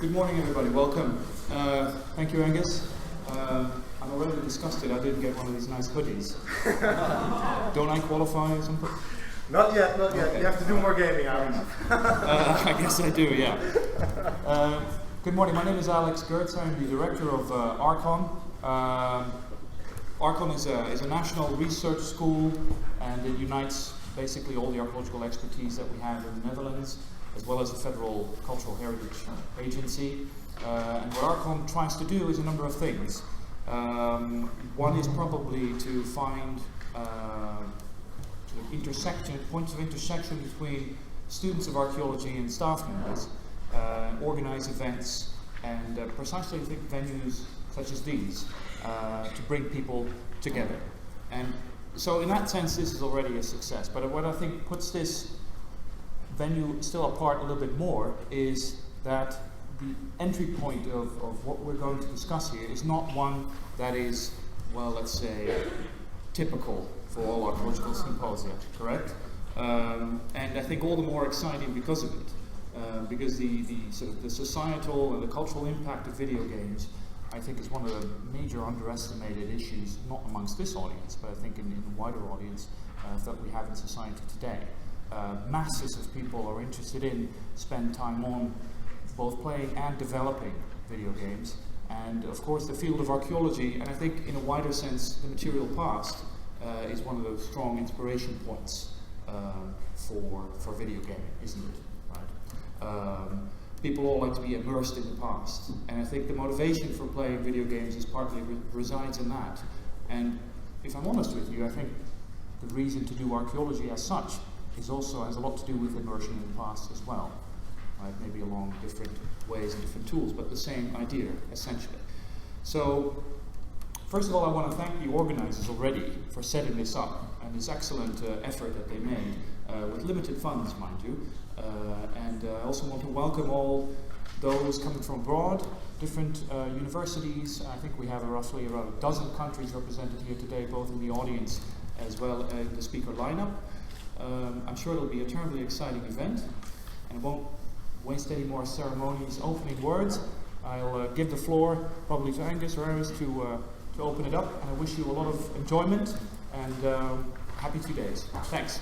Good morning, everybody. Welcome. Thank you, Angus. I'm already disgusted I didn't get one of these nice hoodies. Don't I qualify or something? Not yet, not yet. Okay. You have to do more gaming hours. I guess I do, yeah. Good morning. My name is Alex Geurds. I'm the director of ARCHON. ARCHON is a national research school, and it unites basically all the archaeological expertise that we have in the Netherlands, as well as a federal cultural heritage agency. And what ARCHON tries to do is a number of things. One is probably to find points of intersection between students of archaeology and staff members, organize events, and precisely I think venues such as these to bring people together. And so in that sense this is already a success, but what I think puts this venue still apart a little bit more is that the entry point of what we're going to discuss here is not one that is, well, let's say, typical for all archaeological symposia, correct? And I think all the more exciting because of it, because the sort of the societal and the cultural impact of video games, I think, is one of the major underestimated issues, not amongst this audience, but I think in the wider audience that we have in society today. Masses of people are interested in, spend time on both playing and developing video games, and of course the field of archaeology, and I think in a wider sense the material past, is one of those strong inspiration points for video gaming, isn't it? Right? People all like to be immersed in the past, and I think the motivation for playing video games is partly resides in that. And if I'm honest with you, I think the reason to do archaeology as such has a lot to do with immersion in the past as well. Right? Maybe along different ways and different tools, but the same idea, essentially. So, first of all, I want to thank the organizers already for setting this up, and this excellent effort that they made, with limited funds, mind you. And I also want to welcome all those coming from abroad, different universities. I think we have roughly around a dozen countries represented here today, both in the audience as well as in the speaker lineup. I'm sure it'll be a terribly exciting event, and I won't waste any more ceremonies, opening words. I'll give the floor probably to Angus or Aris to open it up, and I wish you a lot of enjoyment and happy 2 days. Thanks.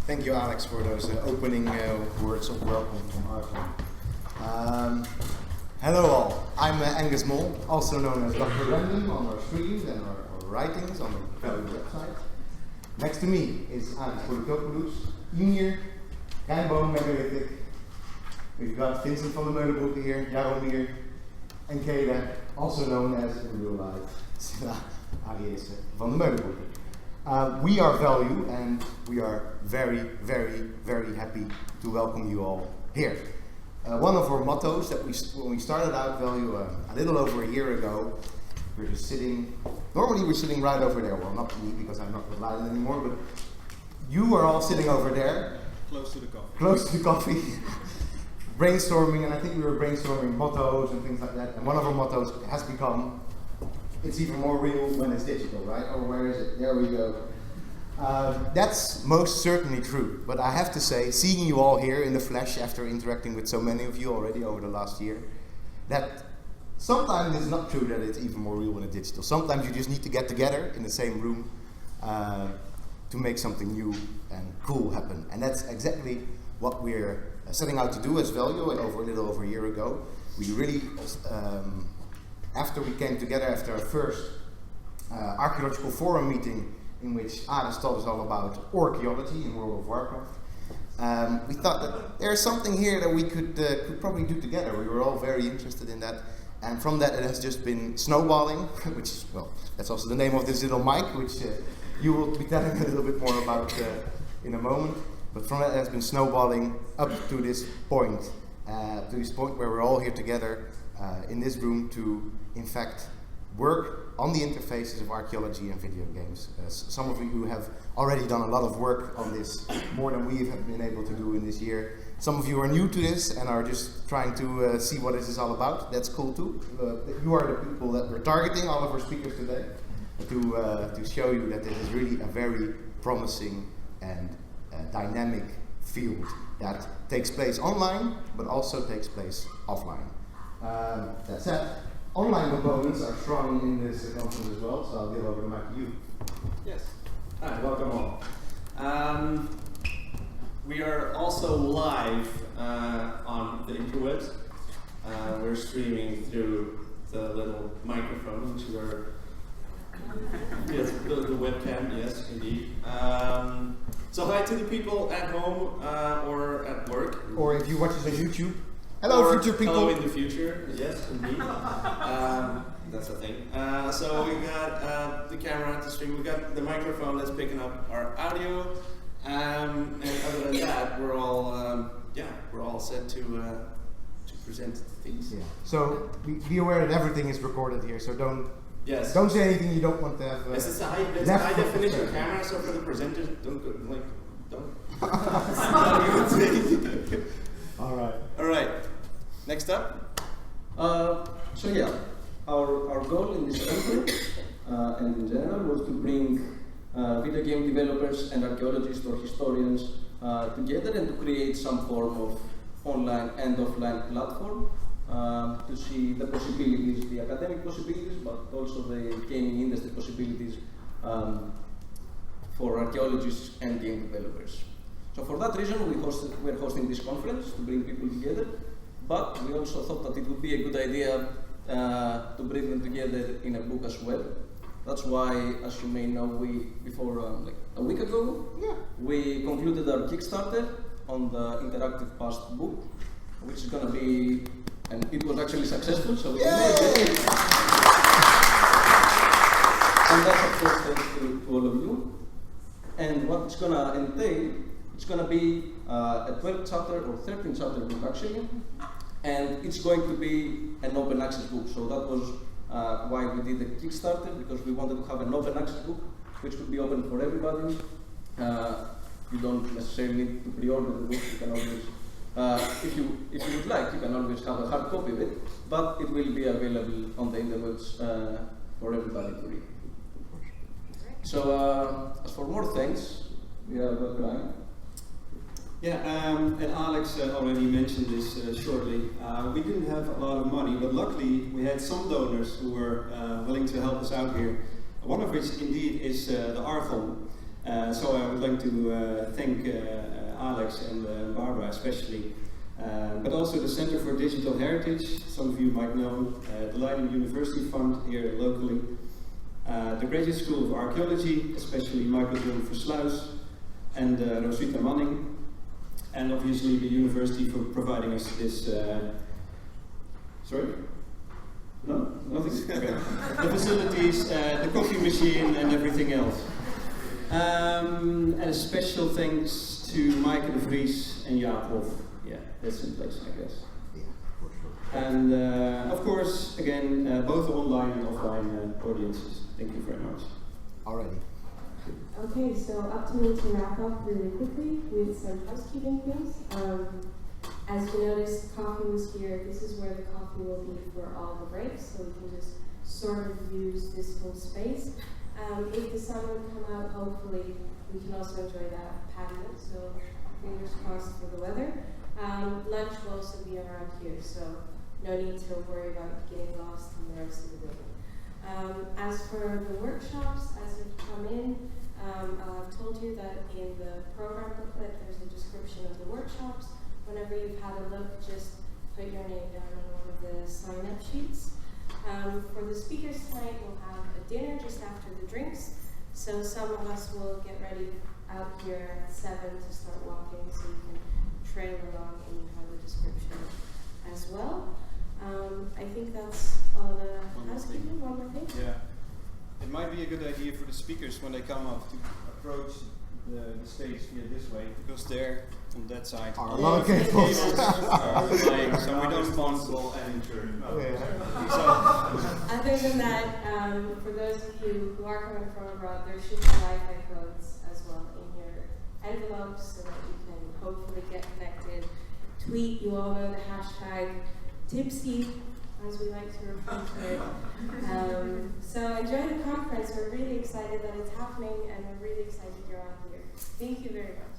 Thank you, Alex, for those opening words of welcome from ARCHON. Hello all, I'm Angus Mol, also known as Dr. Random on our streams and our writings on the Value website. Next to me is Politopoulos, Emir, Krijn. We've got Vincent van der Meulenbroucke here, Jaromir, and Csilla, also known as in real life Csilla, Ariese-Vandemeulebroucke. We are Value, and we are very, very, very happy to welcome you all here. One of our mottos that when we started out Value a little over a year ago, we're just sitting, normally we're sitting right over there, well not me because I'm not with Leiden anymore, but you are all sitting over there. Close to the coffee. Close to the coffee. Brainstorming, and I think we were brainstorming mottos and things like that, and one of our mottos has become, it's even more real when it's digital, right? Or where is it? There we go. That's most certainly true, but I have to say, seeing you all here in the flesh after interacting with so many of you already over the last year, that sometimes it's not true that it's even more real when it's digital. Sometimes you just need to get together in the same room to make something new and cool happen, and that's exactly what we're setting out to do as Value a little over a year ago. We really, after we came together after our first archaeological forum meeting in which Aris told us all about archaeology in World of Warcraft, we thought that there's something here that we could probably do together. We were all very interested in that, and from that it has just been snowballing, which, well, that's also the name of this little mic, which you will be telling a little bit more about in a moment. But from that it has been snowballing up to this point where we're all here together in this room to, in fact, work on the interfaces of archaeology and video games. Some of you have already done a lot of work on this, more than we have been able to do in this year. Some of you are new to this and are just trying to see what this is all about. That's cool too. You are the people that we're targeting, all of our speakers today, to show you that this is really a very promising and dynamic field that takes place online, but also takes place offline. That said, online components are strong in this conference as well, so I'll give over the mic to you. Yes. Hi, welcome all. We are also live on the interwebs. We're streaming through the little microphone, which are yes, the webcam. Yes, indeed. So hi to the people at home or at work, Or if you watch this on YouTube, hello, or future people. Hello in the future. Yes, indeed. That's the thing. So we got the camera to stream. We got the microphone that's picking up our audio. And other than that, we're all set to present things. Yeah. So be aware that everything is recorded here. So don't say anything you don't want to have. Yes, it's a high definition camera. So for the presenters, don't. All right. All right. Next up. So yeah, our goal in this conference and in general was to bring video game developers and archaeologists or historians together and to create some form of online and offline platform to see the possibilities, the academic possibilities, but also the gaming industry possibilities for archaeologists and game developers. So for that reason, we're hosting this conference to bring people together, but we also thought that it would be a good idea to bring them together in a book as well. That's why, as you may know, before like a week ago, we concluded our Kickstarter on the interactive past book, which is going to be, and it was actually successful, so we made it. And that's of course thanks to all of you. And what it's going to entail, it's going to be a 12 chapter or 13 chapter book actually, and it's going to be an open access book. So that was why we did the Kickstarter, because we wanted to have an open access book which could be open for everybody. You don't necessarily need to pre-order the book. You can always, if you would like, you can always have a hard copy of it, but it will be available on the interwebs for everybody to read. So as for more things, we have Krijn. Yeah, and Alex already mentioned this shortly. We didn't have a lot of money, but luckily we had some donors who were willing to help us out here. One of which indeed is the ARCHON. So I would like to thank Alex and Barbara especially, but also the Center for Digital Heritage, some of you might know, the Leiden University Fund here locally, the Graduate School of Archaeology, especially Michael John Versluis and Rosita Manning, and obviously the university for providing us this. Sorry? No? Nothing? Okay. The facilities, the coffee machine, and everything else. And a special thanks to Maaike de Vries and Jaap Hof. Yeah, that's in place, I guess. Yeah, for sure. And of course, again, both online and offline audiences. Thank you very much. Already. Okay, so up to me to wrap up really quickly with some housekeeping things. As you noticed, coffee was here. This is where the coffee will be for all the breaks, so we can just sort of use this whole space. If the sun would come out, hopefully we can also enjoy that patio, so fingers crossed for the weather. Lunch will also be around here, so no need to worry about getting lost in the rest of the building. As for the workshops, as you've come in, I've told you that in the program booklet there's a description of the workshops. Whenever you've had a look, just put your name down on one of the sign-up sheets. For the speakers tonight, we'll have a dinner just after the drinks. So some of us will get ready out here at 7 to start walking, so you can trail along and you have a description as well. I think that's all the housekeeping. One more thing? Yeah. It might be a good idea for the speakers when they come up to approach the stage here this way, because they're on that side. Are a lot of cables. are playing, so we don't responsible and turn. Other than that, for those of you who are coming from abroad, there should be Wi-Fi codes as well in your envelopes so that you can hopefully get connected. Tweet, you all know the hashtag tipsy, as we like to refer to it. So enjoy the conference. We're really excited that it's happening, and we're really excited you're all here. Thank you very much.